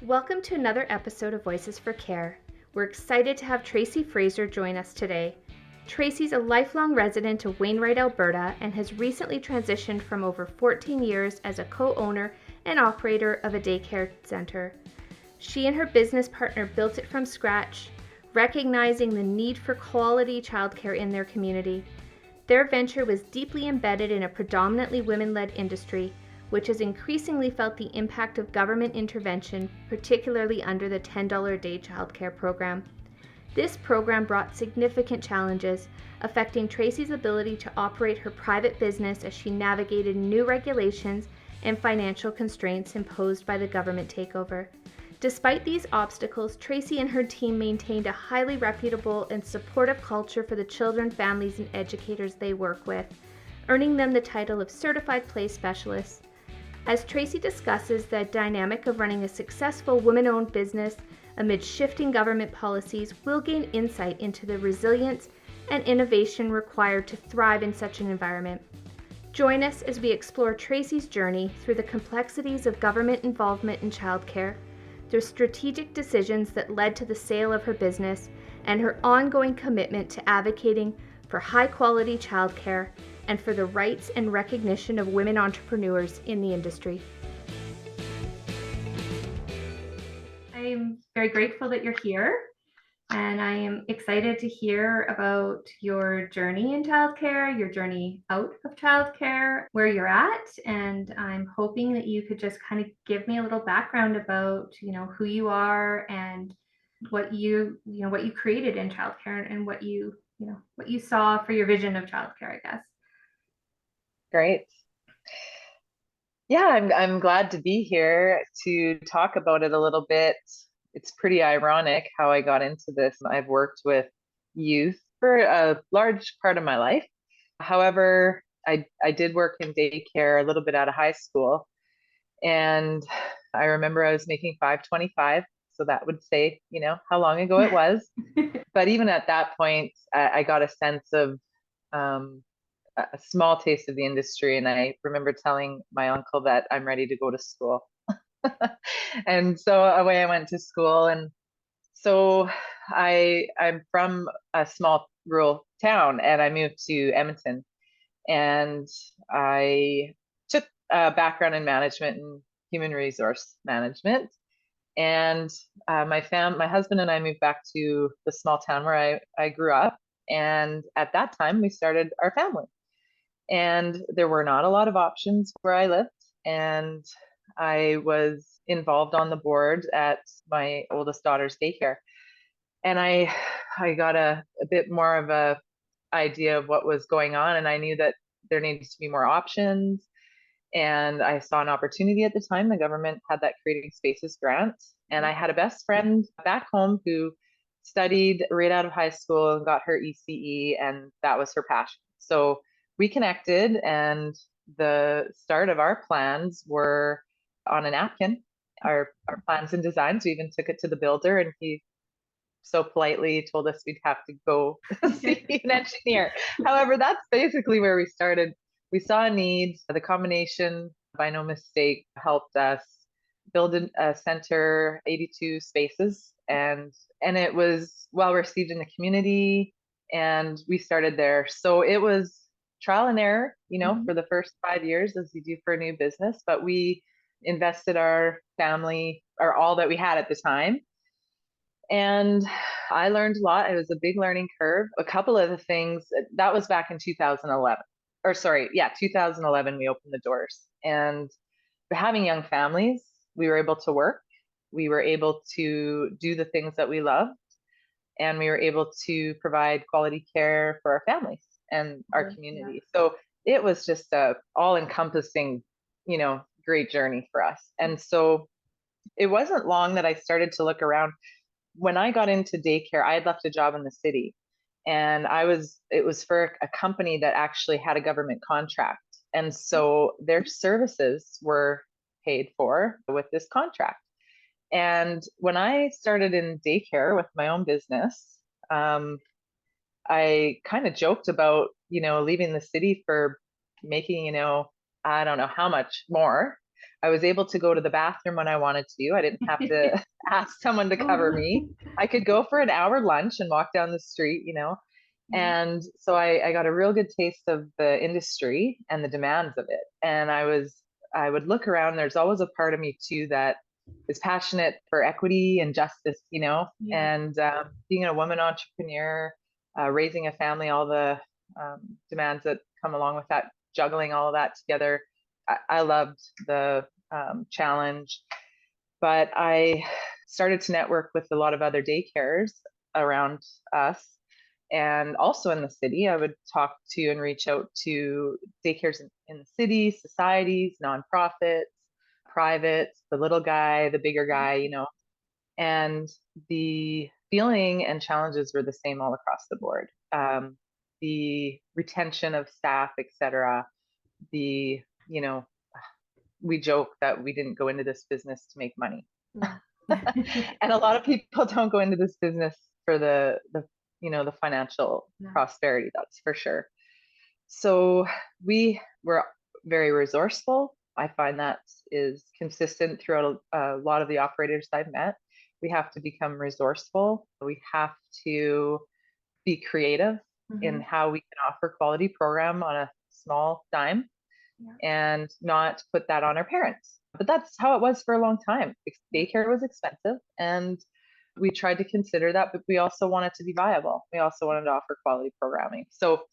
Welcome to another episode of Voices for Care. We're excited to have Tracy Fraser join us today. Tracy's a lifelong resident of Wainwright, Alberta, and has recently transitioned from over 14 years as a co-owner and operator of a daycare center. She and her business partner built it from scratch, recognizing the need for quality childcare in their community. Their venture was deeply embedded in a predominantly women-led industry, which has increasingly felt the impact of government intervention, particularly under the $10 a day childcare program. This program brought significant challenges, affecting Tracy's ability to operate her private business as she navigated new regulations and financial constraints imposed by the government takeover. Despite these obstacles, Tracy and her team maintained a highly reputable and supportive culture for the children, families, and educators they work with, earning them the title of Certified Play Specialists. As Tracy discusses the dynamic of running a successful women-owned business amid shifting government policies, we'll gain insight into the resilience and innovation required to thrive in such an environment. Join us as we explore Tracy's journey through the complexities of government involvement in childcare, the strategic decisions that led to the sale of her business, and her ongoing commitment to advocating for high-quality childcare and for the rights and recognition of women entrepreneurs in the industry. I am very grateful that you're here, and I am excited to hear about your journey in childcare, your journey out of childcare, where you're at, and I'm hoping that you could just kind of give me a little background about, who you are and what you created in childcare and what you saw for your vision of childcare, I guess. Great. Yeah, I'm glad to be here to talk about it a little bit. It's pretty ironic how I got into this. I've worked with youth for a large part of my life. However, I did work in daycare a little bit out of high school, and I remember I was making $5.25, so that would say, how long ago it was. But even at that point, I got a sense of a small taste of the industry. And I remember telling my uncle that I'm ready to go to school. And so away I went to school. And so I'm from a small rural town, and I moved to Edmonton, and I took a background in management and human resource management. And my husband and I moved back to the small town where I grew up. And at that time, we started our family. And there were not a lot of options where I lived. And I was involved on the board at my oldest daughter's daycare. And I got a bit more of a idea of what was going on. And I knew that there needed to be more options. And I saw an opportunity at the time. The government had that Creating Spaces grant. And I had a best friend back home who studied right out of high school and got her ECE, and that was her passion. So we connected, and the start of our plans were on a napkin. Our plans and designs. We even took it to the builder, and he so politely told us we'd have to go see an engineer. However, that's basically where we started. We saw a need. The combination, by no mistake, helped us build a center, 82 spaces, and it was well received in the community, and we started there. So it was trial and error, for the first 5 years, as you do for a new business, but we invested our family, or all that we had at the time. And I learned a lot. It was a big learning curve. A couple of the things that was back in 2011, 2011, we opened the doors. And having young families, we were able to work. We were able to do the things that we loved. And we were able to provide quality care for our families and our community. Yeah. So it was just a all-encompassing, great journey for us. And so it wasn't long that I started to look around. When I got into daycare, I had left a job in the city, and it was for a company that actually had a government contract. And so their services were paid for with this contract. And when I started in daycare with my own business, I kind of joked about, leaving the city for making, I don't know how much more. I was able to go to the bathroom when I wanted to. I didn't have to ask someone to cover Oh, me. I could go for an hour lunch and walk down the street, yeah. And so I got a real good taste of the industry and the demands of it. And I would look around. There's always a part of me too that is passionate for equity and justice, Yeah. and being a woman entrepreneur, raising a family, all the demands that come along with that, juggling all of that together. I loved the challenge, but I started to network with a lot of other daycares around us. And also in the city, I would talk to and reach out to daycares in the city, societies, nonprofits, privates, the little guy, the bigger guy, and the feeling and challenges were the same all across the board. The retention of staff, etc. The, we joke that we didn't go into this business to make money. Yeah. And a lot of people don't go into this business for the financial No. prosperity, that's for sure. So we were very resourceful. I find that is consistent throughout a lot of the operators I've met. We have to become resourceful. We have to be creative in how we can offer quality program on a small dime, Yeah. and not put that on our parents. But that's how it was for a long time. Daycare was expensive, and we tried to consider that, but we also wanted to be viable. We also wanted to offer quality programming. So,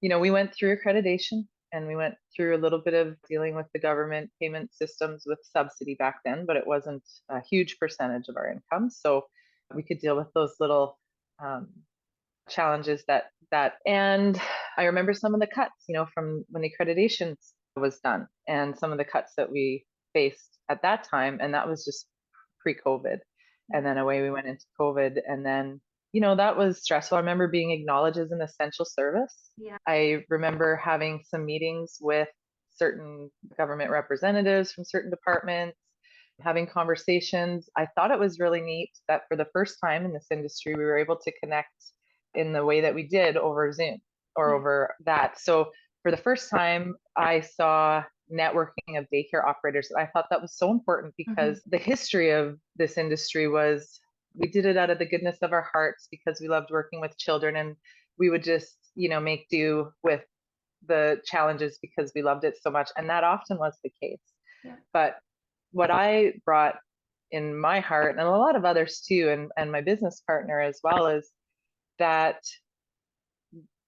we went through accreditation, and we went through a little bit of dealing with the government payment systems with subsidy back then, but it wasn't a huge percentage of our income. So we could deal with those little um, challenges and I remember some of the cuts, from when the accreditation was done, and some of the cuts that we faced at that time, and that was just pre-COVID. And then away we went into COVID, and then that was stressful. I remember being acknowledged as an essential service. Yeah. I remember having some meetings with certain government representatives from certain departments, having conversations. I thought it was really neat that for the first time in this industry, we were able to connect in the way that we did over Zoom or over that. So for the first time, I saw networking of daycare operators. I thought that was so important because the history of this industry was we did it out of the goodness of our hearts because we loved working with children, and we would just, make do with the challenges because we loved it so much. And that often was the case. Yeah. But what I brought in my heart, and a lot of others too, and my business partner as well, is that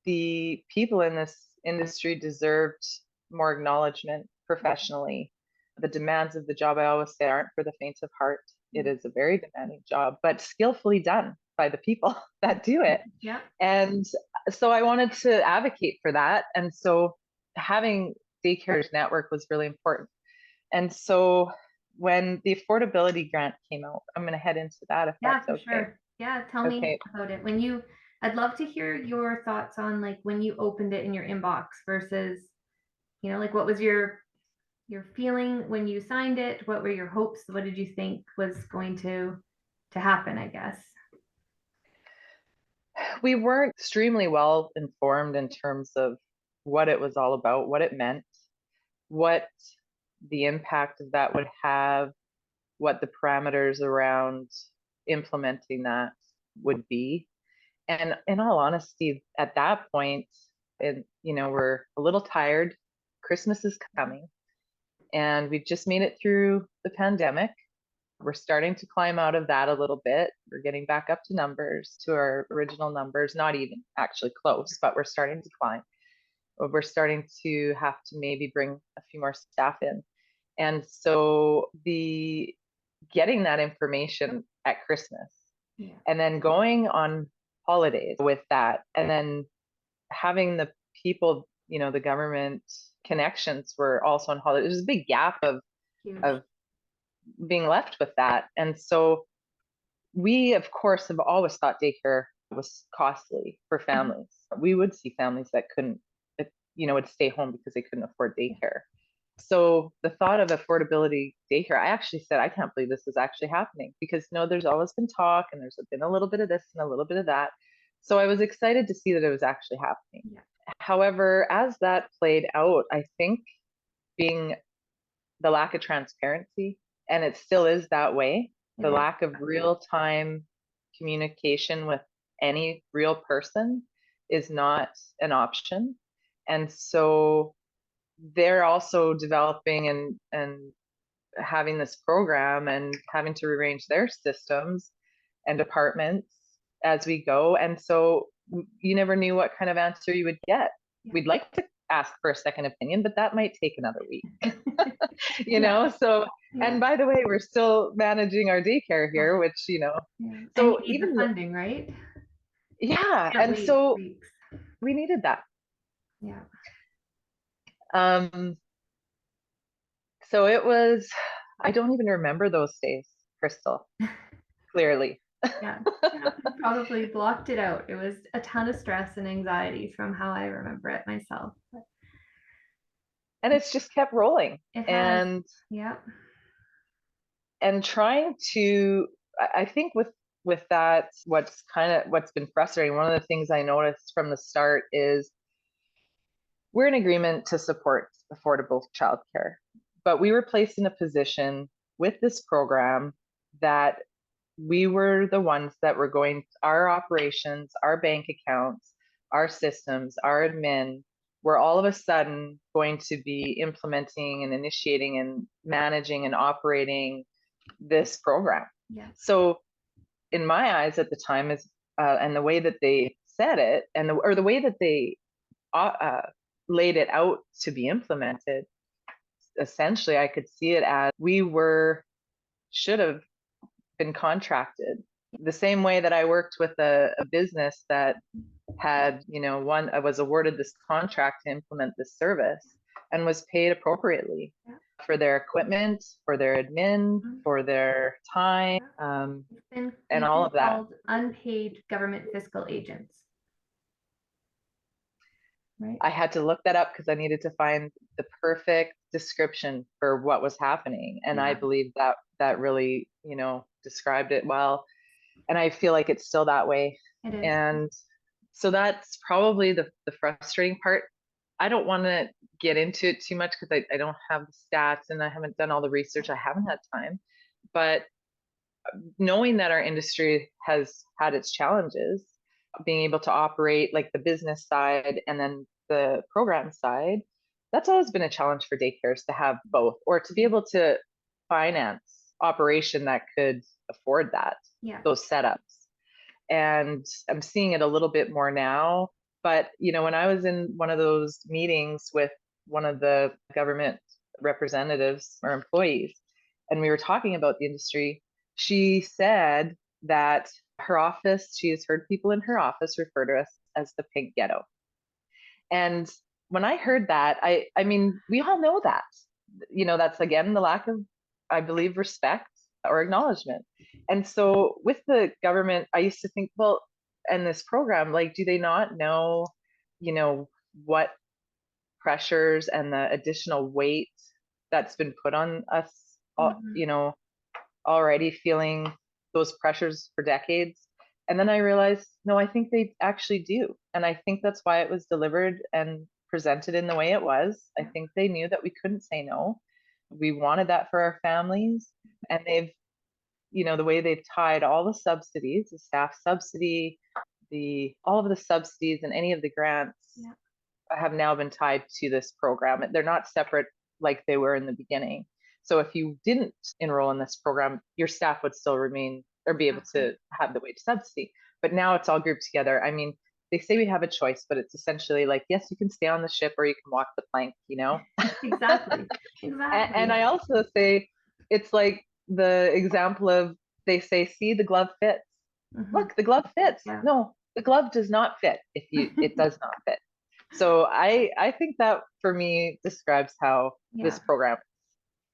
the people in this industry deserved more acknowledgement professionally. The demands of the job, I always say, aren't for the faint of heart. It is a very demanding job, but skillfully done by the people that do it. Yeah. And so I wanted to advocate for that. And so having Daycare's network was really important. And so when the affordability grant came out, I'm going to head into that if Yeah, that's for okay. sure. Yeah, tell me Okay. about it. I'd love to hear your thoughts on like when you opened it in your inbox versus, like what was your feeling when you signed it? What were your hopes? What did you think was going to happen, I guess? We weren't extremely well informed in terms of what it was all about, what it meant, what the impact of that would have, what the parameters around implementing that would be. And in all honesty, at that point, we're a little tired. Christmas is coming, and we've just made it through the pandemic. We're starting to climb out of that a little bit. We're getting back up to numbers, to our original numbers, not even actually close, but we're starting to climb. We're starting to have to maybe bring a few more staff in. And so the getting that information at Christmas, and then going on holidays with that, and then having the people, the government connections were also on holidays. There's a big gap of being left with that. And so we, of course, have always thought daycare was costly for families. We would see families that couldn't, would stay home because they couldn't afford daycare. So the thought of affordability daycare, I actually said, I can't believe this is actually happening because there's always been talk and there's been a little bit of this and a little bit of that. So I was excited to see that it was actually happening. Yeah. However, as that played out, I think being the lack of transparency, and it still is that way. The It is. lack of real time communication with any real person is not an option. And so they're also developing and having this program and having to rearrange their systems and departments as we go. And so you never knew what kind of answer you would get. Yeah. We'd like to ask for a second opinion, but that might take another week. you Yeah. know, so Yeah. and by the way, we're still managing our daycare here, which, Yeah. so And you need the funding, right? yeah, Can't and wait so weeks. we needed that. Yeah. So it was, I don't even remember those days, Crystal, clearly. Yeah. Yeah. Probably blocked it out. It was a ton of stress and anxiety from how I remember it myself. But And it's just kept rolling. it has. And Yeah. trying to, I think with that, what's been frustrating, one of the things I noticed from the start is we're in agreement to support affordable childcare, but we were placed in a position with this program that we were the ones that were going, our operations, our bank accounts, our systems, our admin, were all of a sudden going to be implementing and initiating and managing and operating this program. Yeah. So in my eyes at the time is, and the way that they said it, and the way that they laid it out to be implemented, essentially I could see it as we should have been contracted the same way that I worked with a business that had, I was awarded this contract to implement this service and was paid appropriately for their equipment, for their admin, for their time, and all of that. Called unpaid government fiscal agents. Right. I had to look that up because I needed to find the perfect description for what was happening. And I believe that really, described it well. And I feel like it's still that way. It is. And so that's probably the frustrating part. I don't want to get into it too much because I don't have the stats and I haven't done all the research. I haven't had time. But knowing that our industry has had its challenges, being able to operate like the business side and then the program side, that's always been a challenge for daycares to have both, or to be able to finance operation that could afford that, those setups. And I'm seeing it a little bit more now. But, when I was in one of those meetings with one of the government representatives or employees, and we were talking about the industry, she said that her office, she has heard people in her office refer to us as the pink ghetto. And when I heard that, I mean, we all know that, that's again the lack of, I believe, respect or acknowledgement. And so with the government, I used to think, well, and this program, like, do they not know, what pressures and the additional weight that's been put on us, already feeling those pressures for decades? And then I realized, no, I think they actually do. And I think that's why it was delivered and presented in the way it was. I think they knew that we couldn't say no. We wanted that for our families. And they've, the way they've tied all the subsidies, the staff subsidy, all of the subsidies and any of the grants have now been tied to this program. They're not separate like they were in the beginning. So if you didn't enroll in this program, your staff would still remain or be able to have the wage subsidy. But now it's all grouped together. I mean, they say we have a choice, but it's essentially like, yes, you can stay on the ship or you can walk the plank, Exactly. And I also say it's like the example of, they say, see, the glove fits. Look, the glove fits. No, the glove does not fit if it does not fit. So I think that for me describes how this program.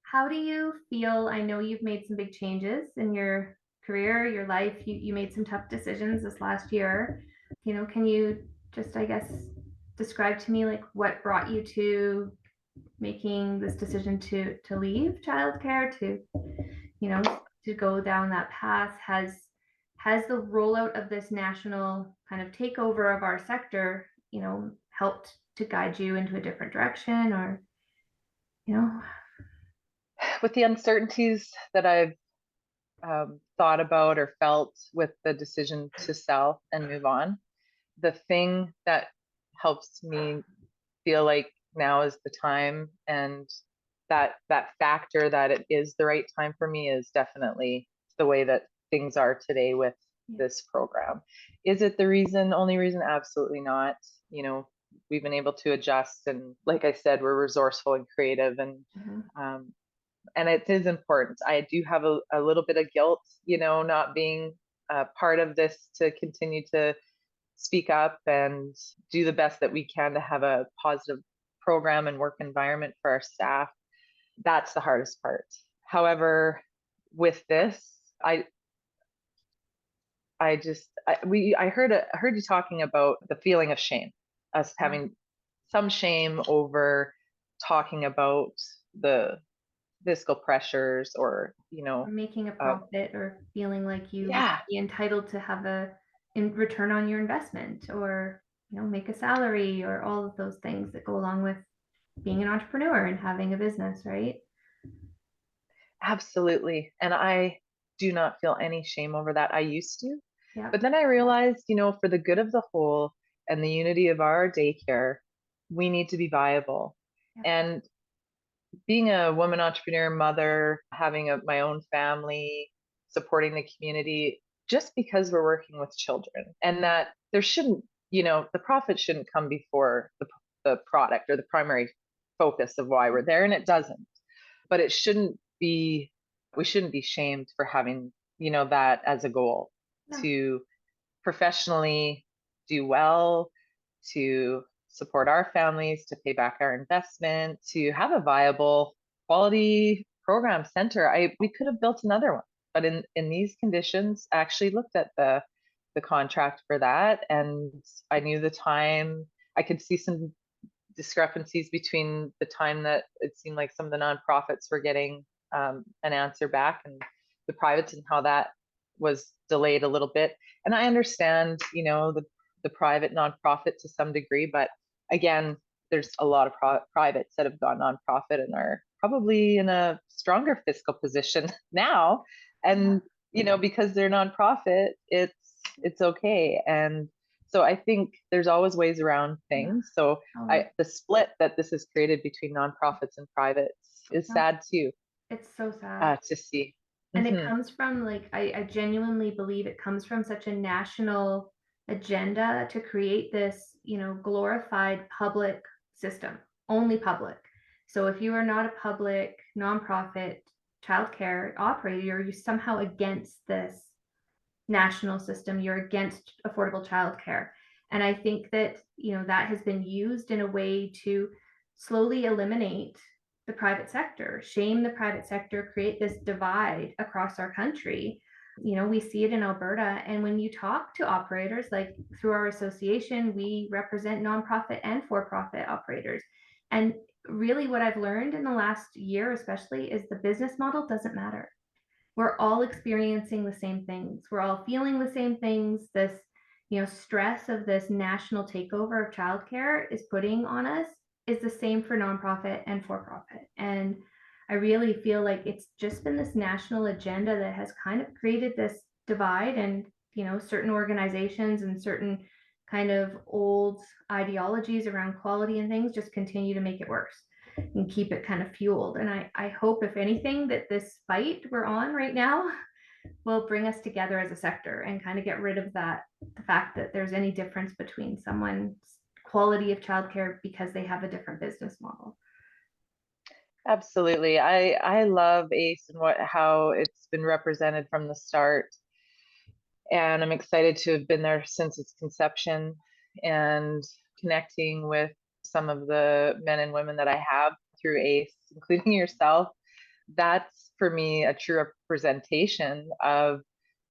How do you feel? I know you've made some big changes in your career, your life. You made some tough decisions this last year. Can you just, I guess, describe to me like what brought you to making this decision to leave childcare, to go down that path? Has the rollout of this national kind of takeover of our sector, helped to guide you into a different direction, or? with the uncertainties that I've thought about or felt with the decision to sell and move on, the thing that helps me feel like now is the time, and that factor that it is the right time for me is definitely the way that things are today with this program. Is it the only reason? Absolutely not. You know, we've been able to adjust, and like I said, we're resourceful and creative, and it is important. I do have a little bit of guilt, not being part of this, to continue to speak up and do the best that we can to have a positive program and work environment for our staff. That's the hardest part. However, with this, I heard you talking about the feeling of shame, us having some shame over talking about the fiscal pressures, or making a profit, or feeling like you yeah, be entitled to have in return on your investment, or make a salary, or all of those things that go along with being an entrepreneur and having a business, right? absolutely. And I do not feel any shame over that. I used to, Yeah. but then I realized, for the good of the whole and the unity of our daycare, we need to be viable. Yeah. And being a woman entrepreneur, mother, having my own family, supporting the community, just because we're working with children, and that there shouldn't, the profit shouldn't come before the product or the primary focus of why we're there, and it doesn't. But we shouldn't be shamed for having, that as a goal, No. to professionally do well, to support our families, to pay back our investment, to have a viable quality program center. We could have built another one, but in these conditions, I actually looked at the contract for that, and I knew the time. I could see some discrepancies between the time that it seemed like some of the nonprofits were getting an answer back, and the privates, and how that was delayed a little bit. And I understand, the private nonprofit to some degree, but again, there's a lot of privates that have gone nonprofit and are probably in a stronger fiscal position now. And because they're nonprofit, it's okay. And so I think there's always ways around things. So the split that this has created between nonprofits and privates is sad too, It's so sad. to see. And it comes from, like, I genuinely believe it comes from such a national agenda to create this, glorified public system, only public. So if you are not a public nonprofit childcare operator, you're somehow against this national system. You're against affordable childcare. And I think that, that has been used in a way to slowly eliminate the private sector, shame the private sector, create this divide across our country. We see it in Alberta. And when you talk to operators, like through our association, we represent nonprofit and for-profit operators. And really what I've learned in the last year, especially, is the business model doesn't matter. We're all experiencing the same things. We're all feeling the same things. This, stress of this national takeover of childcare is putting on us is the same for nonprofit and for profit. And I really feel like it's just been this national agenda that has kind of created this divide, and, certain organizations and certain kind of old ideologies around quality and things just continue to make it worse and keep it kind of fueled. And I hope, if anything, that this fight we're on right now will bring us together as a sector and kind of get rid of the fact that there's any difference between someone's quality of childcare because they have a different business model. Absolutely. I love ACE and how it's been represented from the start. And I'm excited to have been there since its conception, and connecting with some of the men and women that I have through ACE, including yourself. That's for me a true representation of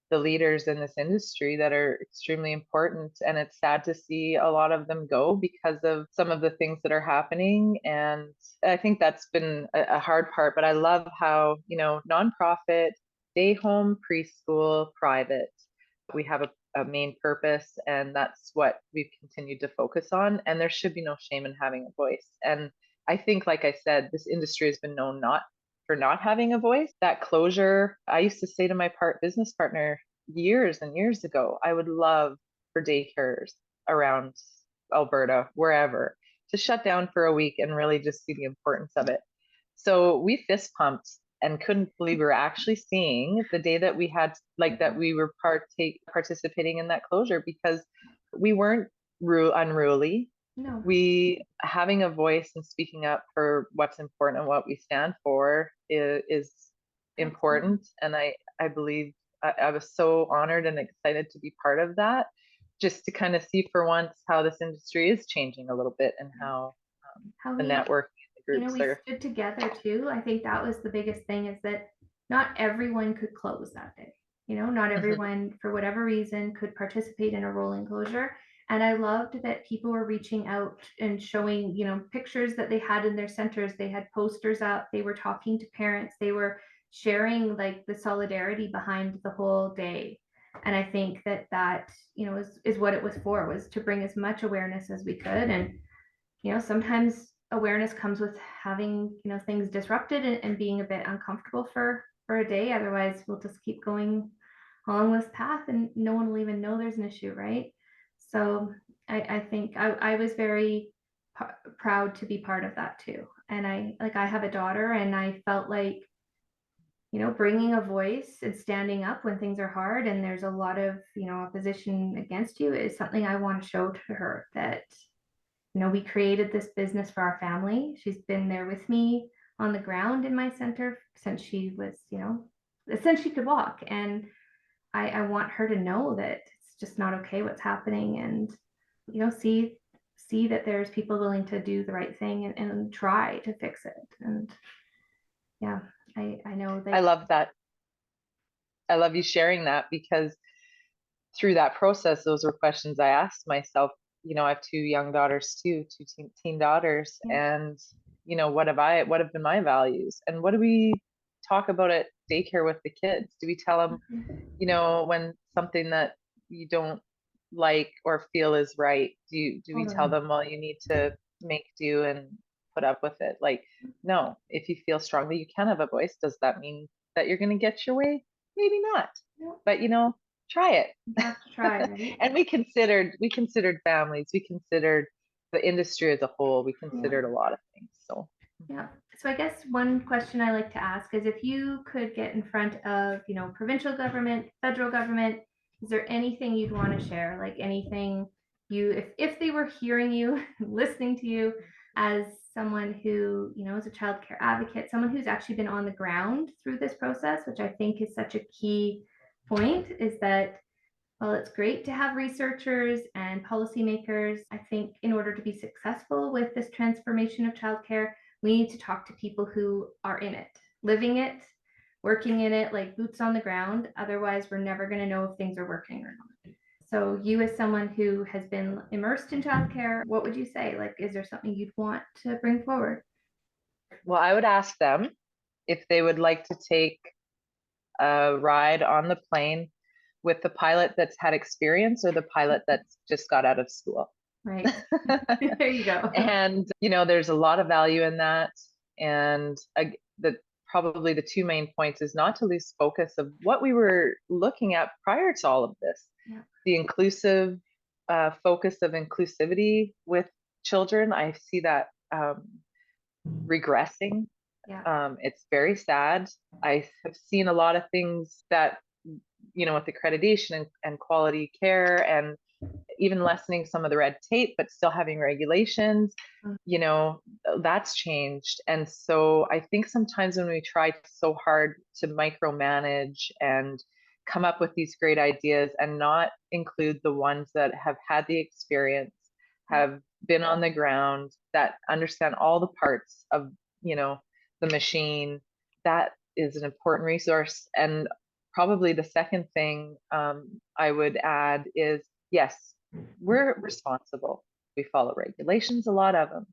the leaders in this industry that are extremely important. And it's sad to see a lot of them go because of some of the things that are happening. And I think that's been a hard part. But I love how, nonprofit, day home, preschool, private, we have a main purpose, and that's what we've continued to focus on. And there should be no shame in having a voice. And I think, like I said, this industry has been known not for not having a voice. That closure, I used to say to my business partner years and years ago, I would love for daycares around Alberta, wherever, to shut down for a week and really just see the importance of it. So we fist pumped and couldn't believe we were actually seeing the day that we had, like, that we were participating in that closure, because we weren't unruly. No. We having a voice and speaking up for what's important and what we stand for is important. And I believe I was so honored and excited to be part of that, just to kind of see for once how this industry is changing a little bit, and how the we, networking groups we are. stood together too. I think that was the biggest thing, is that not everyone could close that day. Not everyone, for whatever reason, could participate in a rolling closure. And I loved that people were reaching out and showing, pictures that they had in their centers. They had posters up, they were talking to parents, they were sharing like the solidarity behind the whole day. And I think that is what it was for, was to bring as much awareness as we could. And sometimes awareness comes with having things disrupted, and being a bit uncomfortable for a day. Otherwise we'll just keep going along this path and no one will even know there's an issue, right? So I think I was very proud to be part of that too. And I have a daughter, and I felt like bringing a voice and standing up when things are hard and there's a lot of opposition against you is something I want to show to her, that we created this business for our family. She's been there with me on the ground in my center since she was, since she could walk. And I want her to know that it's just not okay what's happening, and, see that there's people willing to do the right thing and try to fix it. And yeah, I know that. I love that. I love you sharing that, because through that process, those were questions I asked myself. I have two young daughters too, two teen daughters. Yeah. And, what have been my values, and what do we talk about at daycare with the kids? Do we tell them, when something that you don't like or feel is right, do we tell them, well, you need to make do and put up with it? Like, no, if you feel strongly you can have a voice, does that mean that you're going to get your way? Maybe not. Yeah. But try it. You have to try, right? And we considered families, we considered the industry as a whole, we considered a lot of things. So yeah. So I guess one question I like to ask is, if you could get in front of, provincial government, federal government, is there anything you'd want to share? Like anything if they were hearing you, listening to you as someone who, is a childcare advocate, someone who's actually been on the ground through this process, which I think is such a key point, is that while it's great to have researchers and policymakers, I think in order to be successful with this transformation of childcare, we need to talk to people who are in it, living it, working in it, like boots on the ground. Otherwise, we're never going to know if things are working or not. So you, as someone who has been immersed in childcare, what would you say? Like, is there something you'd want to bring forward? well, I would ask them if they would like to take a ride on the plane with the pilot that's had experience, or the pilot that's just got out of school. Right. There you go. And, there's a lot of value in that. And probably the two main points is not to lose focus of what we were looking at prior to all of this. Yeah. The inclusive focus of inclusivity with children. I see that regressing. Yeah. It's very sad. I have seen a lot of things that, with accreditation and quality care, and even lessening some of the red tape, but still having regulations, that's changed. And so I think sometimes when we try so hard to micromanage and come up with these great ideas and not include the ones that have had the experience, have been on the ground, that understand all the parts of, the machine, that is an important resource. And probably the second thing I would add is, yes, we're responsible. We follow regulations, a lot of them.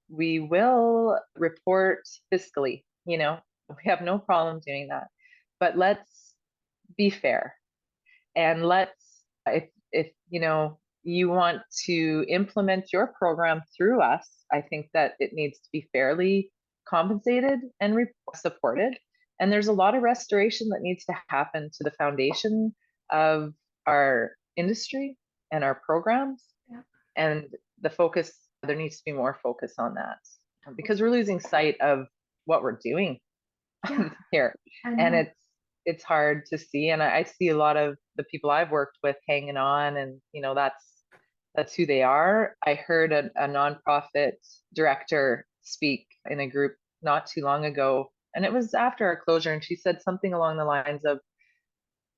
We will report fiscally, we have no problem doing that. But let's be fair. And if you want to implement your program through us, I think that it needs to be fairly compensated and supported. And there's a lot of restoration that needs to happen to the foundation of our industry and our programs. Yeah. And there needs to be more focus on that because we're losing sight of what we're doing here. And it's hard to see. And I see a lot of the people I've worked with hanging on, and that's who they are. I heard a nonprofit director speak in a group not too long ago, and it was after our closure, and she said something along the lines of,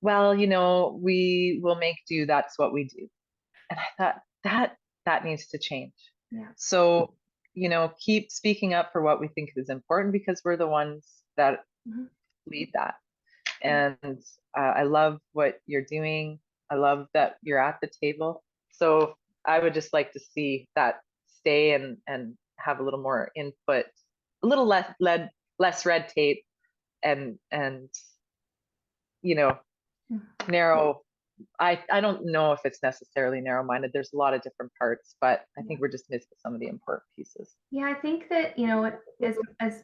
well, we will make do, that's what we do. And I thought that needs to change. Yeah. So, keep speaking up for what we think is important, because we're the ones that lead that. And I love what you're doing. I love that you're at the table. So I would just like to see that stay and have a little more input, a little less red tape, and narrow. I don't know if it's necessarily narrow-minded. There's a lot of different parts, but I think we're just missing some of the important pieces. Yeah, I think that, as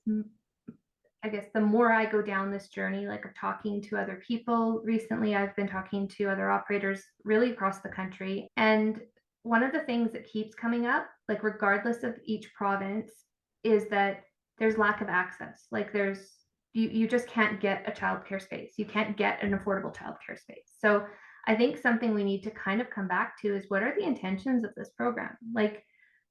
I guess the more I go down this journey, like of talking to other people recently, I've been talking to other operators really across the country. And one of the things that keeps coming up, like regardless of each province, is that there's lack of access. Like you just can't get a childcare space. You can't get an affordable childcare space. So I think something we need to kind of come back to is, what are the intentions of this program? Like,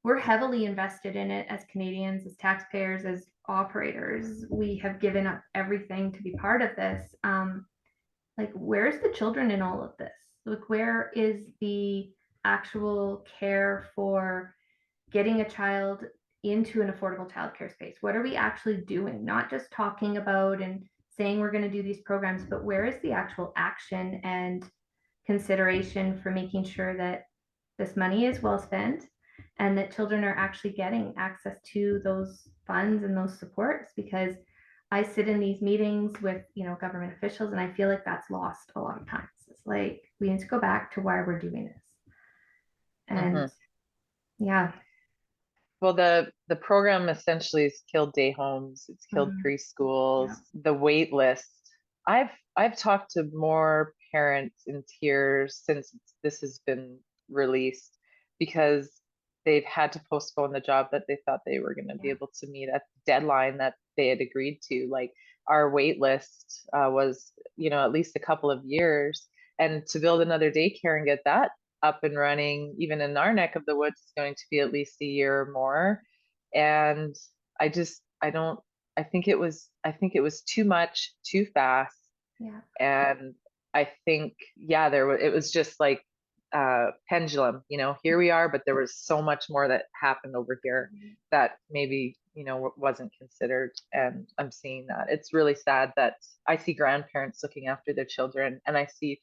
we're heavily invested in it as Canadians, as taxpayers, as operators. We have given up everything to be part of this. Like, where's the children in all of this? Like, where is the actual care for getting a child into an affordable childcare space? What are we actually doing? Not just talking about and saying we're going to do these programs, but where is the actual action and consideration for making sure that this money is well spent and that children are actually getting access to those funds and those supports? Because I sit in these meetings with, government officials, and I feel like that's lost a lot of times. It's like, we need to go back to why we're doing this. And yeah. Well, the program essentially has killed day homes. It's killed preschools. Yeah. The wait list. I've talked to more parents in tears since this has been released, because they've had to postpone the job that they thought they were going to be able to meet at the deadline that they had agreed to. Like, our wait list was, at least a couple of years, and to build another daycare and get that up and running, even in our neck of the woods, is going to be at least a year or more. And I think it was too much, too fast. Yeah. And I think, it was just like pendulum, here we are, but there was so much more that happened over here that maybe, wasn't considered. And I'm seeing that. It's really sad that I see grandparents looking after their children, and I see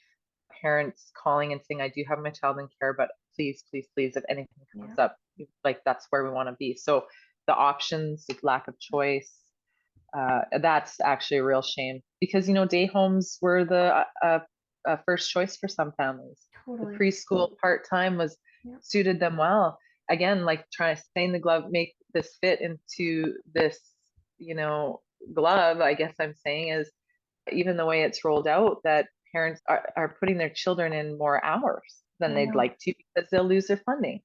parents calling and saying, I do have my child in care, but please, please, please, if anything comes up, like, that's where we want to be. So the options, the lack of choice, that's actually a real shame, because, day homes were the first choice for some families. Totally. The preschool part-time suited them well. Again, like, trying to stay in the glove, make this fit into this, glove, I guess I'm saying, is even the way it's rolled out, that parents are putting their children in more hours than they'd like to, because they'll lose their funding.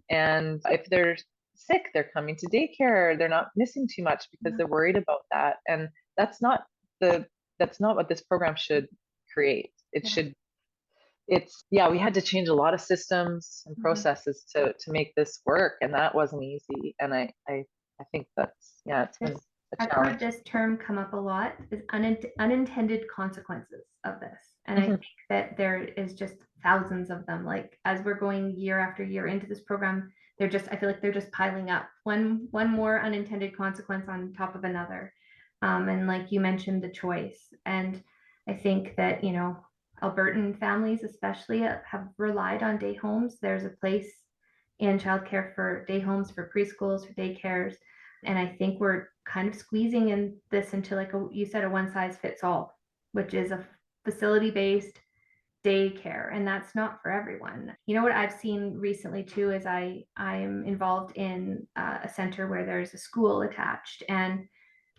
And if they're sick, they're coming to daycare. They're not missing too much because they're worried about that. And that's not what this program should create. We had to change a lot of systems and processes to make this work, and that wasn't easy. And I think it's been a challenge. I've heard this term come up a lot, is unintended consequences of this. And I think that there is just thousands of them. Like, as we're going year after year into this program, I feel like they're just piling up, one more unintended consequence on top of another. And like you mentioned, the choice. And I think that, Albertan families especially have relied on day homes. There's a place in childcare for day homes, for preschools, for daycares. And I think we're kind of squeezing in this into, like you said, a one size fits all, which is a facility-based daycare, and that's not for everyone. What I've seen recently too is I'm involved in a center where there's a school attached, and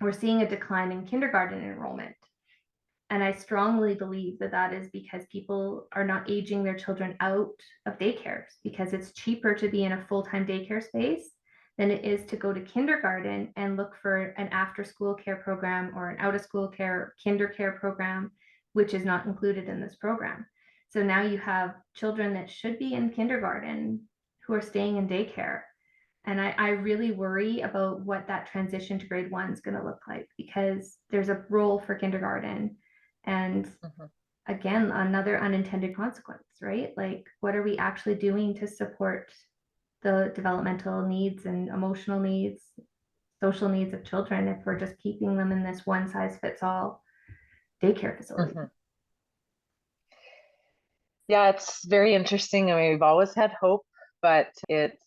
we're seeing a decline in kindergarten enrollment. And I strongly believe that that is because people are not aging their children out of daycares, because it's cheaper to be in a full-time daycare space than it is to go to kindergarten and look for an after-school care program or an out-of-school care kinder care program, which is not included in this program. So now you have children that should be in kindergarten who are staying in daycare. And I really worry about what that transition to grade 1 is going to look like, because there's a role for kindergarten. And again, another unintended consequence, right? Like, what are we actually doing to support the developmental needs and emotional needs, social needs of children if we're just keeping them in this one size fits all daycare facility? Yeah, it's very interesting. I mean, we've always had hope, but it's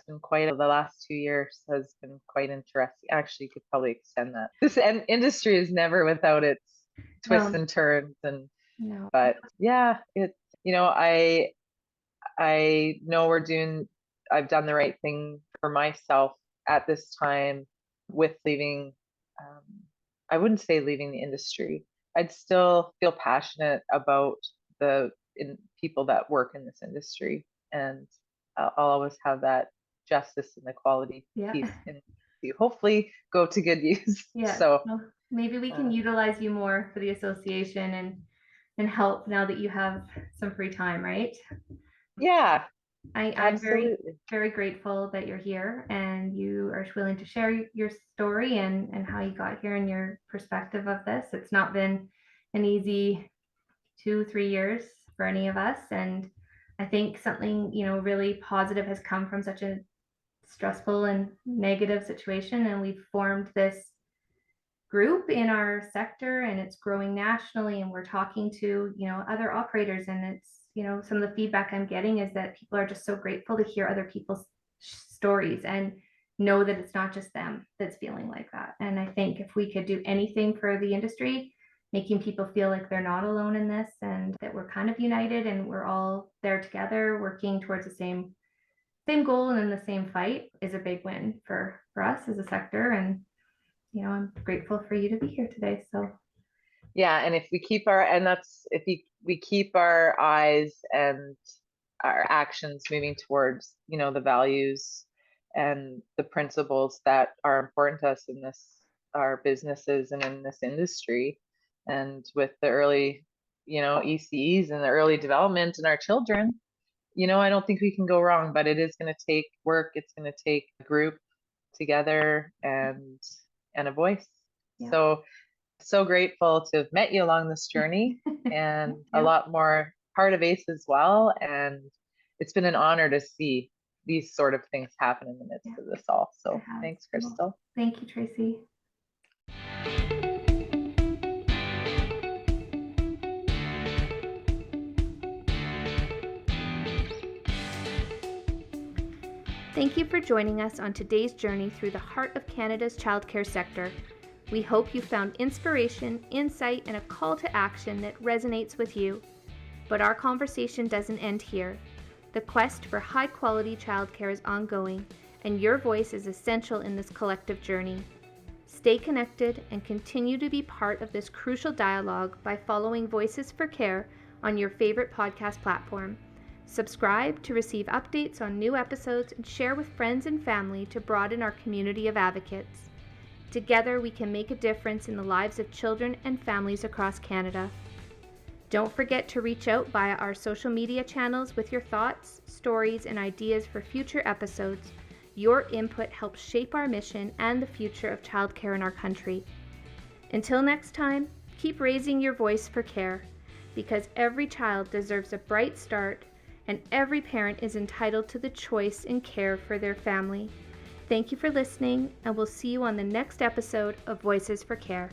been quite, the last 2 years has been quite interesting. Actually, you could probably extend that. This industry is never without its twists and turns, and but yeah, it's, I know I've done the right thing for myself at this time with leaving. I wouldn't say leaving the industry. I'd still feel passionate about people that work in this industry, and I'll always have that justice and equality piece in to hopefully go to good use. Yeah. So well, maybe we can utilize you more for the association and help now that you have some free time, right? Yeah, I'm very, very grateful that you're here and you are willing to share your story and how you got here and your perspective of this. It's not been an easy 2-3 years for any of us. And I think something, really positive has come from such a stressful and negative situation. And we've formed this group in our sector, and it's growing nationally, and we're talking to other operators, and it's some of the feedback I'm getting is that people are just so grateful to hear other people's stories and know that it's not just them that's feeling like that. And I think if we could do anything for the industry, making people feel like they're not alone in this and that we're kind of united and we're all there together working towards the same goal and in the same fight, is a big win for us as a sector. And I'm grateful for you to be here today. So yeah, and if we keep we keep our eyes and our actions moving towards the values and the principles that are important to us in our businesses and in this industry, and with the early ECEs and the early development in our children, I don't think we can go wrong. But it is going to take work. It's going to take a group together and a voice. So grateful to have met you along this journey and a lot more part of ACE as well. And it's been an honor to see these sort of things happen in the midst of this all. So thanks, Crystal. Thank you, Tracy. Thank you for joining us on today's journey through the heart of Canada's childcare sector. We hope you found inspiration, insight, and a call to action that resonates with you. But our conversation doesn't end here. The quest for high-quality childcare is ongoing, and your voice is essential in this collective journey. Stay connected and continue to be part of this crucial dialogue by following Voices for Care on your favorite podcast platform. Subscribe to receive updates on new episodes and share with friends and family to broaden our community of advocates. Together, we can make a difference in the lives of children and families across Canada. Don't forget to reach out via our social media channels with your thoughts, stories, and ideas for future episodes. Your input helps shape our mission and the future of childcare in our country. Until next time, keep raising your voice for care, because every child deserves a bright start and every parent is entitled to the choice and care for their family. Thank you for listening, and we'll see you on the next episode of Voices for Care.